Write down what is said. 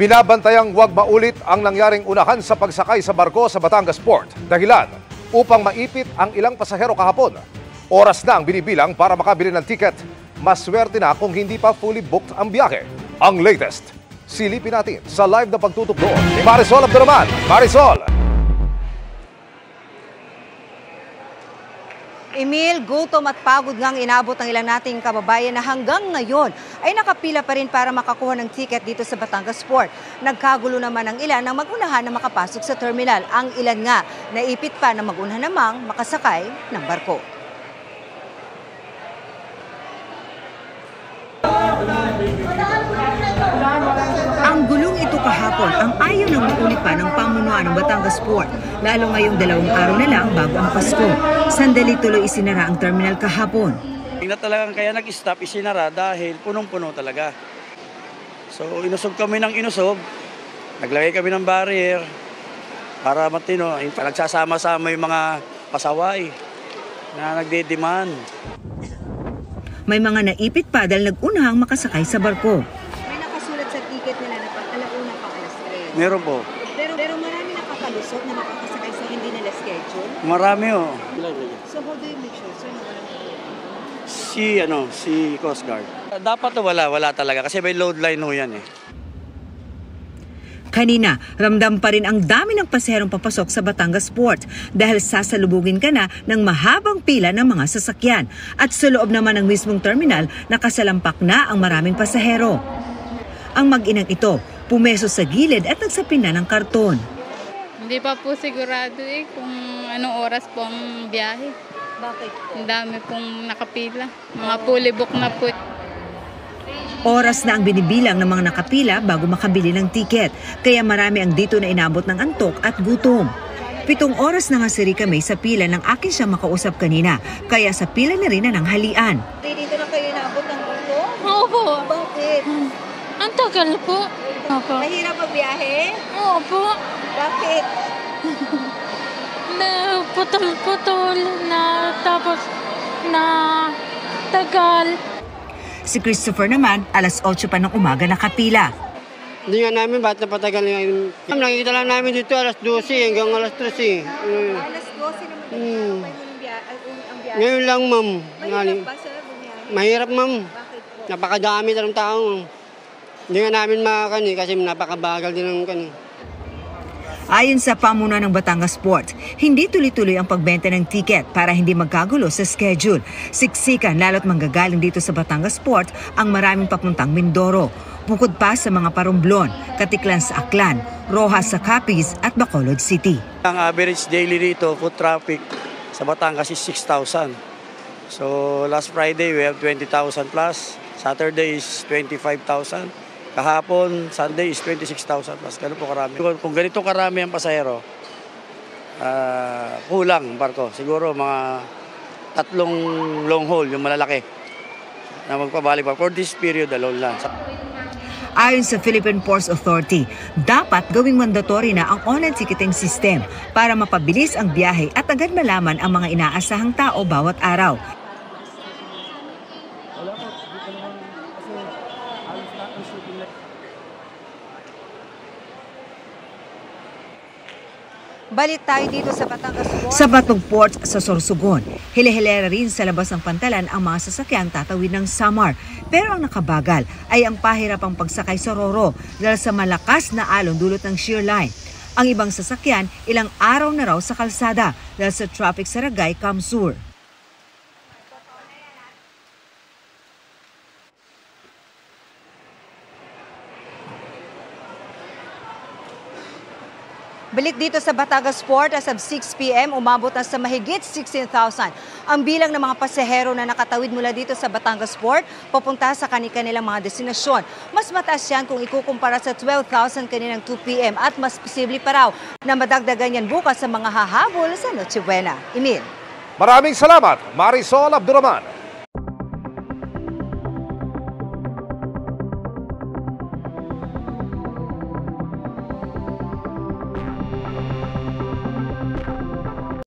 Binabantayang huwag maulit ang nangyaring unahan sa pagsakay sa barko sa Batangas Port. Dahilan, upang maipit ang ilang pasahero kahapon. Oras na ang binibilang para makabili ng tiket. Maswerte na kung hindi pa fully booked ang biyahe. Ang latest, silipin natin sa live na pagtutok doon ni Marisol Abduraman. Marisol! Emil, gutom at pagod ngang inabot ng ilang nating kababayan na hanggang ngayon ay nakapila pa rin para makakuha ng ticket dito sa Batangas Port. Nagkagulo naman ang ilan na magunahan na makapasok sa terminal. Ang ilan nga, naipit pa na maguna namang makasakay ng barko. Ang gulong ito kahapon ang ayaw ng maulit pa ng pamunuan ng Batangas Port, lalo ngayong 2 araw na lang bago ang Pasko. Sandali tuloy isinara ang terminal kahapon. Na talagang kaya nag-stop, isinara dahil punong-puno talaga. So inusog kami ng inusog, naglagay kami ng barrier para matino. Nagsasama-sama yung mga pasaway na nagde-demand. May mga naipit pa dahil nag-unahang makasakay sa barko. Sa ticket nila na pag alauna pa alas 3. Meron po. Pero marami nakakalusot na makakasakay sa hindi nila schedule? Marami oh. So how do you make sure, sir, na walang Si Coast Guard. Dapat wala talaga kasi may load line ho yan eh. Kanina, ramdam pa rin ang dami ng pasaherong papasok sa Batangas Port dahil sasalubugin ka na ng mahabang pila ng mga sasakyan. At sa loob naman ng mismong terminal, nakasalampak na ang maraming pasahero. Ang mag-inang ito, pumeso sa gilid at nagsapin na ng karton. Hindi pa po sigurado kung anong oras po ang biyahe. Bakit? Ang dami pong nakapila. Mga fully book na po. Oras na ang binibilang ng mga nakapila bago makabili ng tiket. Kaya marami ang dito na inabot ng antok at gutom. 7 oras na nga si Rica May sa pila nang akin siya makausap kanina. Kaya sa pila na rin na ng halian. Dito na kayo inabot ng gutom? Opo. Bakit? Ang tagal po. Opo. Mahirap ang biyahe? Opo. Bakit? Na putol-putol na tapos na tagal. Si Christopher naman, alas 8 pa ng umaga nakapila. Hindi nga namin, ba't napatagal ngayon? Nakikita lang namin dito alas 12 hanggang alas 13. Alas 12 naman ang biyahe? Ngayon lang, ma'am. Mahirap ba, sir, bumiyahe? Mahirap, ma'am. Bakit po? Napakadami ng tao. Hindi nga namin makakani kasi napakabagal din ng kani. Ayon sa pamunuan ng Batangas Port, hindi tuloy-tuloy ang pagbenta ng tiket para hindi magkagulo sa schedule. Siksikan lalo't manggagaling dito sa Batangas Port ang maraming papuntang Mindoro. Bukod pa sa mga Parumblon, Katiklan sa Aklan, Rojas sa Capiz at Bacolod City. Ang average daily rito, foot traffic sa Batangas is 6,000. So last Friday we have 20,000 plus, Saturday is 25,000. Kahapon, Sunday is 26,000 plus. Ganun po karami. Kung ganito karami ang pasahero, kulang barko. Siguro mga 3 long haul, yung malalaki, na magpabalik pa for this period alone lang. Ayon sa Philippine Ports Authority, dapat gawing mandatory na ang online ticketing system para mapabilis ang biyahe at agad malaman ang mga inaasahang tao bawat araw. Balik tayo dito sa Batangas Port. Sa Batong Port sa Sorsogon, hile-hilera rin sa labas ng pantalan ang mga sasakyang tatawid ng Samar. Pero ang nakabagal ay ang pahirapang pagsakay sa Roro dahil sa malakas na alon dulot ng shear line. Ang ibang sasakyan ilang araw na raw sa kalsada dahil sa traffic sa Ragay, Kamsur. Balik dito sa Batangas Port as of 6 p.m. umabot na sa mahigit 16,000 ang bilang ng mga pasahero na nakatawid mula dito sa Batangas Port papunta sa kanilang mga destinasyon. Mas mataas yan kung ikukumpara sa 12,000 kaninang 2 p.m. at mas posible pa raw na madagdagan yan bukas sa mga hahabol sa Noche Buena. Emil. Maraming salamat, Marisol Abduraman.